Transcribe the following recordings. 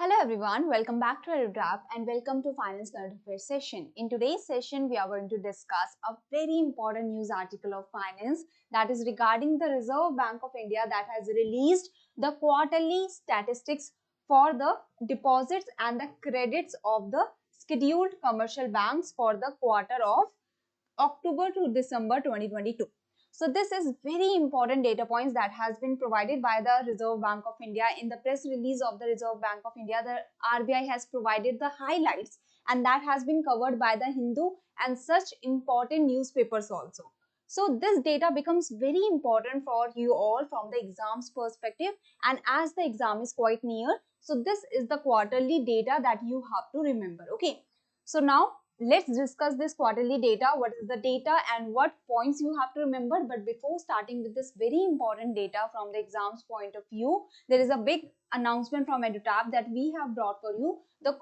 Hello everyone, welcome back to our wrap and welcome to Finance Current Affairs session. In today's session, we are going to discuss a very important news article of finance that is regarding the Reserve Bank of India that has released the quarterly statistics for the deposits and the credits of the scheduled commercial banks for the quarter of October to December 2022. So this is very important data points that has been provided by the Reserve Bank of India. In the press release of the Reserve Bank of India, the RBI has provided the highlights and that has been covered by the Hindu and such important newspapers also. So this data becomes very important for you all from the exams perspective, and as the exam is quite near, so this is the quarterly data that you have to remember. Okay, so now let's discuss this quarterly data. What is the data and what points you have to remember? But before starting with this very important data from the exams point of view, there is a big announcement from EduTab that we have brought for you the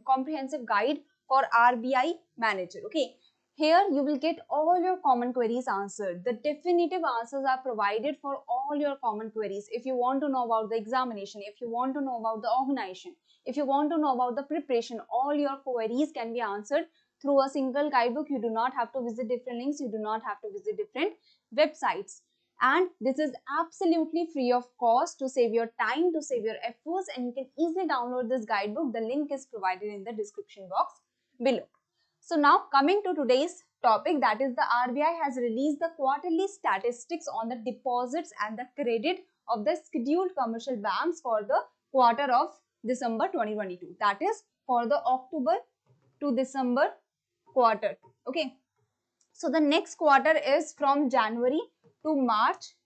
comprehensive guide for RBI manager. Okay, here you will get all your common queries answered. The definitive answers are provided for all your common queries. If you want to know about the examination, if you want to know about the organization, if you want to know about the preparation, all your queries can be answered through a single guidebook. You do not have to visit different links. You do not have to visit different websites. And this is absolutely free of cost to save your time, to save your efforts, and you can easily download this guidebook. The link is provided in the description box below. So now coming to today's topic, that is the RBI has released the quarterly statistics on the deposits and the credit of the scheduled commercial banks for the quarter of December 2022. That is for the October to December quarter. Okay. So the next quarter is from January to March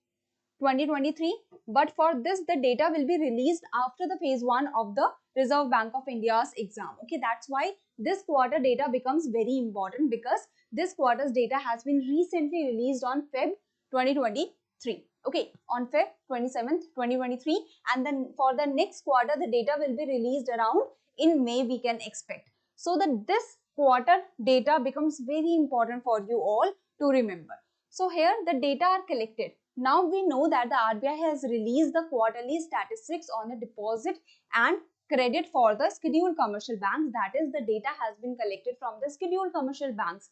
2023, but for this the data will be released after the phase 1 of the Reserve Bank of India's exam. Okay, that's why this quarter data becomes very important, because this quarter's data has been recently released on Feb 2023. Okay, on Feb 27th 2023, and then for the next quarter the data will be released around in May, we can expect. So that this quarter data becomes very important for you all to remember. So here the data are collected. Now we know that the RBI has released the quarterly statistics on the deposit and credit for the scheduled commercial banks. That is, the data has been collected from the scheduled commercial banks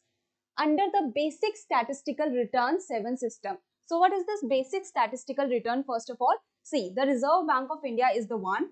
under the basic statistical return 7 system. So what is this basic statistical return? First of all, see, the Reserve Bank of India is the one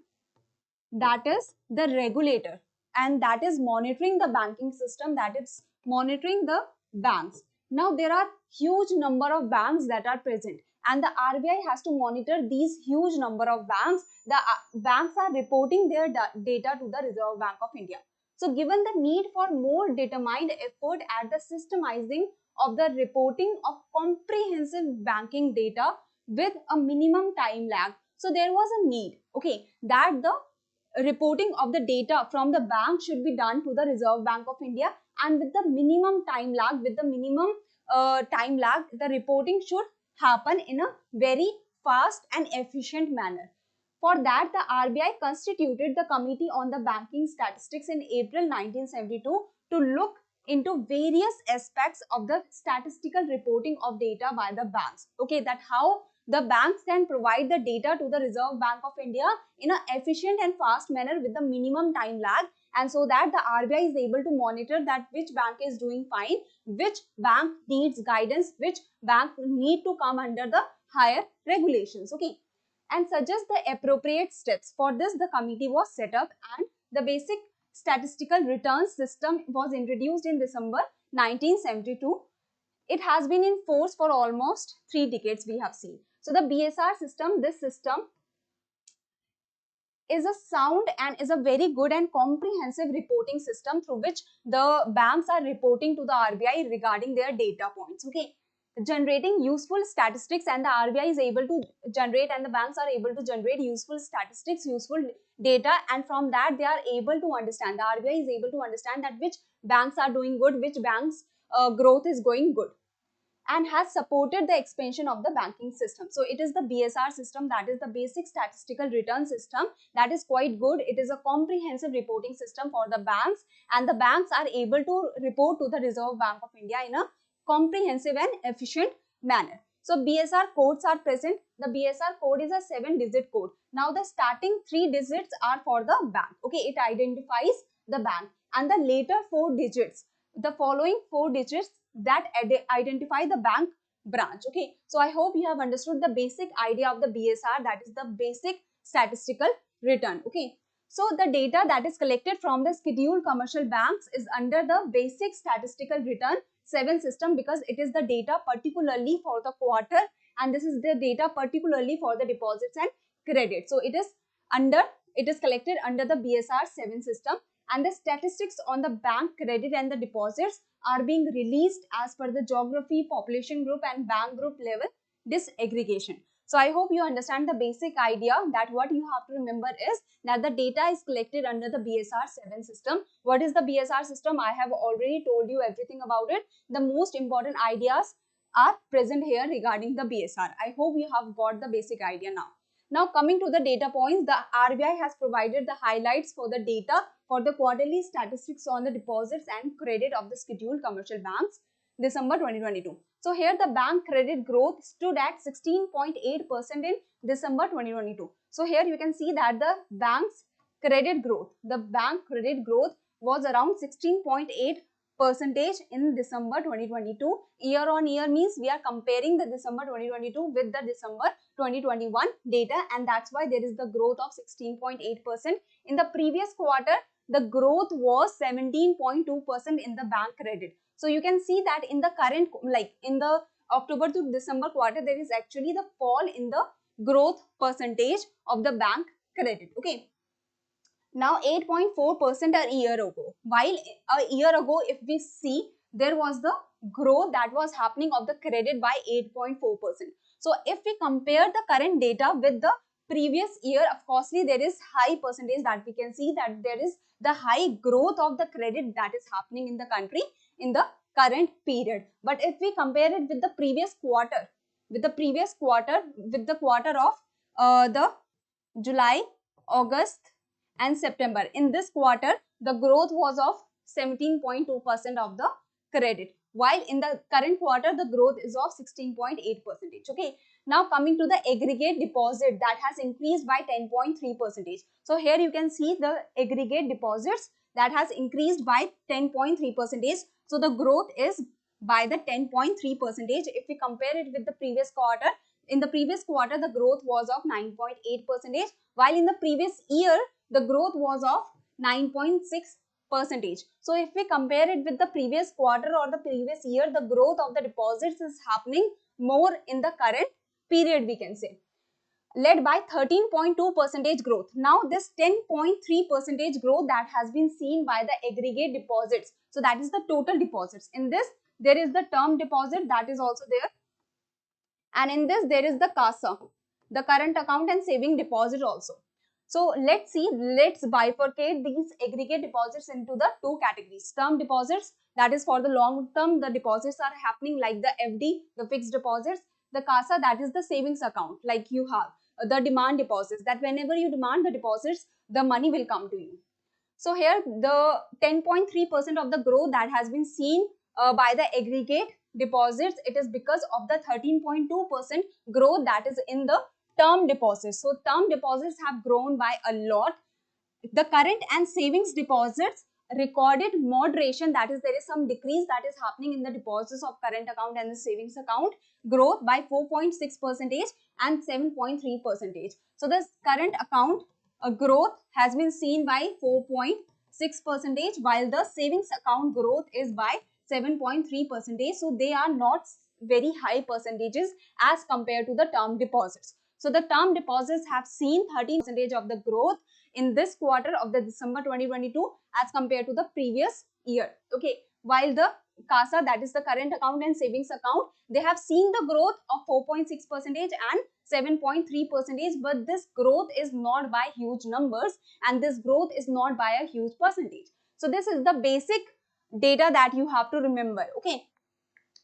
that is the regulator and that is monitoring the banking system, that is monitoring the banks. Now there are huge number of banks that are present and the RBI has to monitor these huge number of banks. The banks are reporting their data to the Reserve Bank of India. So given the need for more determined effort at the systemizing of the reporting of comprehensive banking data with a minimum time lag, so there was a need, okay, that the reporting of the data from the bank should be done to the Reserve Bank of India, and with the minimum time lag, the reporting should happen in a very fast and efficient manner. For that, the RBI constituted the Committee on the Banking Statistics in April 1972 to look into various aspects of the statistical reporting of data by the banks. Okay, that how the banks can provide the data to the Reserve Bank of India in an efficient and fast manner with the minimum time lag, and so that the RBI is able to monitor that which bank is doing fine, which bank needs guidance, which bank need to come under the higher regulations. Okay, and suggest the appropriate steps. For this, the committee was set up and the basic statistical returns system was introduced in December 1972. It has been in force for almost 3 decades, we have seen. So the BSR system, this system is a sound and is a very good and comprehensive reporting system through which the banks are reporting to the RBI regarding their data points. Okay, generating useful statistics, and the RBI is able to generate and the banks are able to generate useful statistics, useful data, and from that they are able to understand, the RBI is able to understand that which banks are doing good, which banks growth is going good, and has supported the expansion of the banking system. So it is the BSR system, that is the basic statistical return system, that is quite good. It is a comprehensive reporting system for the banks, and the banks are able to report to the Reserve Bank of India in a comprehensive and efficient manner. So BSR codes are present. The BSR code is a 7-digit code. Now the starting 3 digits are for the bank. Okay, it identifies the bank, and the later 4 digits, the following 4 digits that identify the bank branch. Okay, so I hope you have understood the basic idea of the BSR, that is the basic statistical return. Okay, so the data that is collected from the scheduled commercial banks is under the basic statistical return 7 system, because it is the data particularly for the quarter, and this is the data particularly for the deposits and credit. So it is collected under the BSR 7 system, and the statistics on the bank credit and the deposits are being released as per the geography, population group and bank group level disaggregation. So I hope you understand the basic idea, that what you have to remember is that the data is collected under the BSR 7 system. What is the BSR system? I have already told you everything about it. The most important ideas are present here regarding the BSR. I hope you have got the basic idea now. Now coming to the data points, the RBI has provided the highlights for the data for the quarterly statistics on the deposits and credit of the scheduled commercial banks, December 2022. So here the bank credit growth stood at 16.8% in December 2022. So here you can see that the bank's credit growth, was around 16.8% in December 2022. Year on year means we are comparing the December 2022 with the December 2021 data, and that's why there is the growth of 16.8%. In the previous quarter, the growth was 17.2% in the bank credit. So you can see that in the current, like in the October to December quarter, there is actually the fall in the growth percentage of the bank credit. Okay. Now 8.4% a year ago. While a year ago, if we see, there was the growth that was happening of the credit by 8.4%. So if we compare the current data with the previous year, of course, there is high percentage that we can see that there is the high growth of the credit that is happening in the country in the current period. But if we compare it with the previous quarter, with the quarter of the July, August and September, in this quarter, the growth was of 17.2% of the credit, while in the current quarter, the growth is of 16.8%. Okay. Now coming to the aggregate deposit, that has increased by 10.3%. So here you can see the aggregate deposits that has increased by 10.3%. So the growth is by the 10.3%. If we compare it with the previous quarter, in the previous quarter, the growth was of 9.8%, while in the previous year, the growth was of 9.6%. So if we compare it with the previous quarter or the previous year, the growth of the deposits is happening more in the current period, we can say, led by 13.2% growth. Now this 10.3% growth that has been seen by the aggregate deposits. So that is the total deposits. In this, there is the term deposit that is also there. And in this, there is the CASA, the current account and saving deposit also. So let's bifurcate these aggregate deposits into the two categories. Term deposits, that is for the long term, the deposits are happening like the FD, the fixed deposits. The CASA, that is the savings account, like you have. The demand deposits, that whenever you demand the deposits, the money will come to you. So here the 10.3% of the growth that has been seen by the aggregate deposits, it is because of the 13.2% growth that is in the term deposits. So term deposits have grown by a lot. The current and savings deposits recorded moderation, that is there is some decrease that is happening in the deposits of current account and the savings account, growth by 4.6% and 7.3%. So this current account growth has been seen by 4.6%, while the savings account growth is by 7.3%. So they are not very high percentages as compared to the term deposits. So the term deposits have seen 13% of the growth in this quarter of the December 2022 as compared to the previous year. Okay, while the CASA, that is the current account and savings account, they have seen the growth of 4.6% and 7.3%, but this growth is not by huge numbers and this growth is not by a huge percentage. So this is the basic data that you have to remember. Okay.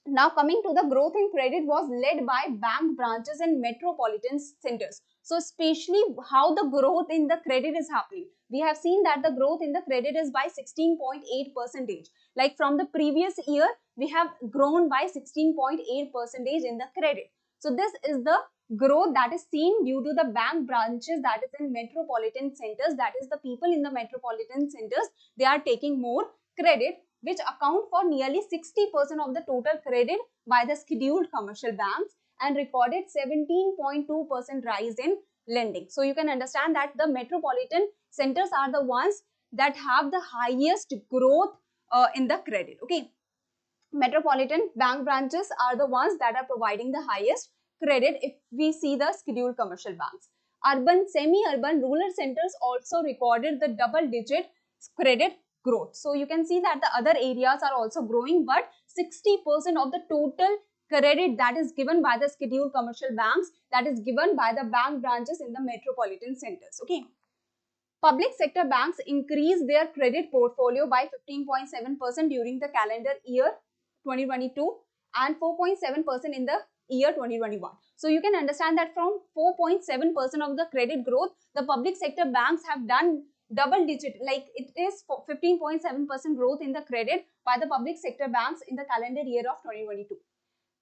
Now coming to the growth in credit was led by bank branches and metropolitan centers. So especially how the growth in the credit is happening. We have seen that the growth in the credit is by 16.8%. Like from the previous year, we have grown by 16.8% in the credit. So this is the growth that is seen due to the bank branches that is in metropolitan centers. That is the people in the metropolitan centers, they are taking more credit, which account for nearly 60% of the total credit by the scheduled commercial banks and recorded 17.2% rise in lending. So you can understand that the metropolitan centers are the ones that have the highest growth in the credit. Okay, metropolitan bank branches are the ones that are providing the highest credit if we see the scheduled commercial banks. Urban, semi-urban, rural centers also recorded the double-digit credit growth. So you can see that the other areas are also growing, but 60% of the total credit that is given by the scheduled commercial banks, that is given by the bank branches in the metropolitan centers. Okay. Public sector banks increased their credit portfolio by 15.7% during the calendar year 2022 and 4.7% in the year 2021. So you can understand that from 4.7% of the credit growth, the public sector banks have done double digit, like it is 15.7% growth in the credit by the public sector banks in the calendar year of 2022.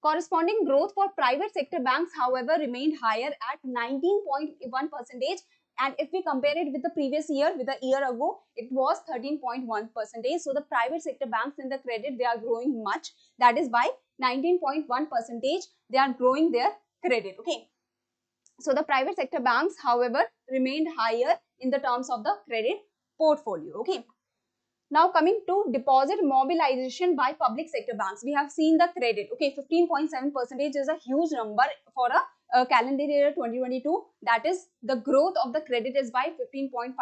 Corresponding growth for private sector banks, however, remained higher at 19.1%. And if we compare it with the previous year, with a year ago, it was 13.1%. So the private sector banks in the credit, they are growing much. That is by 19.1%, they are growing their credit. Okay. So the private sector banks, however, remained higher in the terms of the credit portfolio. Okay. Now coming to deposit mobilization by public sector banks, we have seen the credit. Okay, 15.7% is a huge number for a calendar year 2022. That is, the growth of the credit is by 15.5%,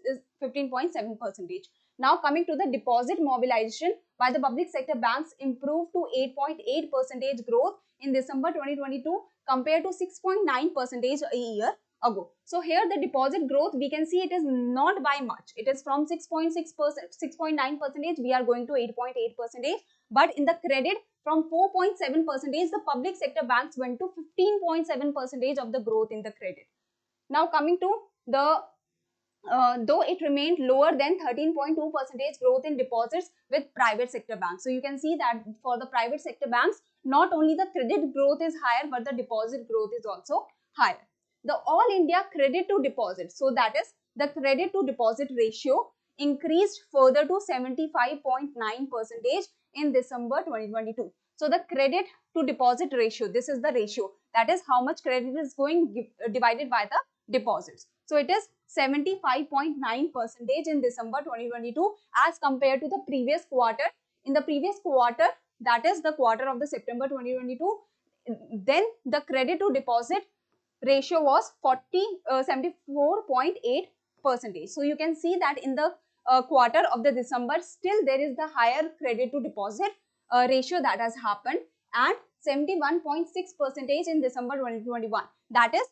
is 15.7%. Now coming to the deposit mobilization by the public sector banks improved to 8.8% growth in December 2022 compared to 6.9% a year ago. So here the deposit growth, we can see it is not by much. It is from 6.6%, 6.9%, we are going to 8.8%. But in the credit, from 4.7%, the public sector banks went to 15.7% of the growth in the credit. Now coming to the though it remained lower than 13.2% growth in deposits with private sector banks. So you can see that for the private sector banks, not only the credit growth is higher, but the deposit growth is also higher. The All India credit to deposit, so that is the credit to deposit ratio, increased further to 75.9% in December 2022. So the credit to deposit ratio, this is the ratio, that is how much credit is going divided by the deposits. So it is 75.9% in December 2022 as compared to the previous quarter. In the previous quarter, that is the quarter of the September 2022, then the credit to deposit ratio was 74.8%. So you can see that in the quarter of the December, still there is the higher credit to deposit ratio that has happened, and 71.6% in December 2021. That is,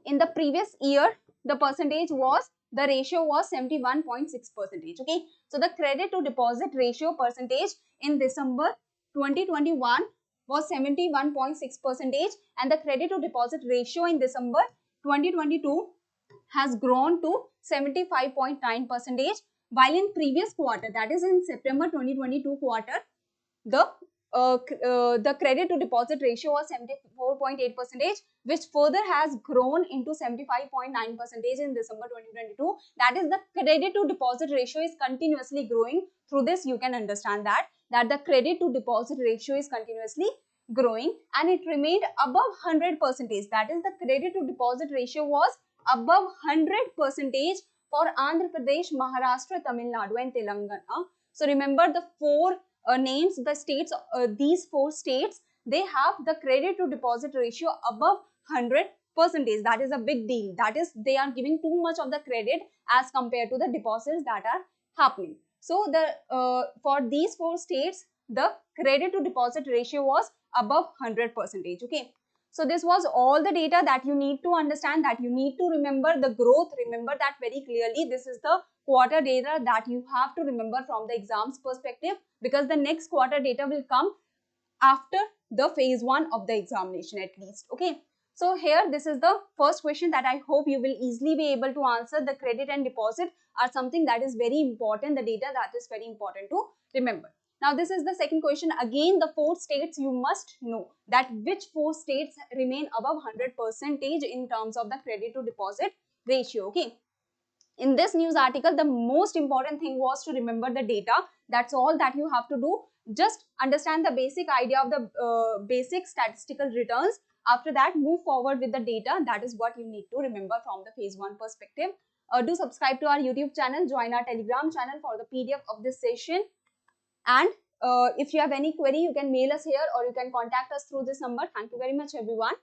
in the previous year, the percentage was, the ratio was 71.6%. Okay, so the credit to deposit ratio percentage in December 2021 was 71.6%, and the credit to deposit ratio in December 2022 has grown to 75.9%, while in previous quarter, that is in September 2022 quarter, the credit to deposit ratio was 74.8%, which further has grown into 75.9% in December 2022. That is, the credit to deposit ratio is continuously growing. Through this, you can understand that the credit to deposit ratio is continuously growing, and it remained above 100%. That is, the credit to deposit ratio was above 100% for Andhra Pradesh, Maharashtra, Tamil Nadu and Telangana. So remember the four names, the states, these four states, they have the credit to deposit ratio above 100%. That is a big deal. That is, they are giving too much of the credit as compared to the deposits that are happening. So the for these four states, the credit to deposit ratio was above 100%. Okay. So this was all the data that you need to understand, that you need to remember the growth. Remember that very clearly. This is the quarter data that you have to remember from the exams perspective, because the next quarter data will come after the phase 1 of the examination at least. Okay. So here, this is the first question that I hope you will easily be able to answer. The credit and deposit are something that is very important, the data that is very important to remember. Now this is the second question. Again, the 4 states you must know that which 4 states remain above 100% in terms of the credit to deposit ratio. Okay. In this news article, the most important thing was to remember the data. That's all that you have to do. Just understand the basic idea of the basic statistical returns. After that, move forward with the data. That is what you need to remember from the phase 1 perspective. Do subscribe to our YouTube channel, join our Telegram channel for the PDF of this session. And if you have any query, you can mail us here or you can contact us through this number. Thank you very much, everyone.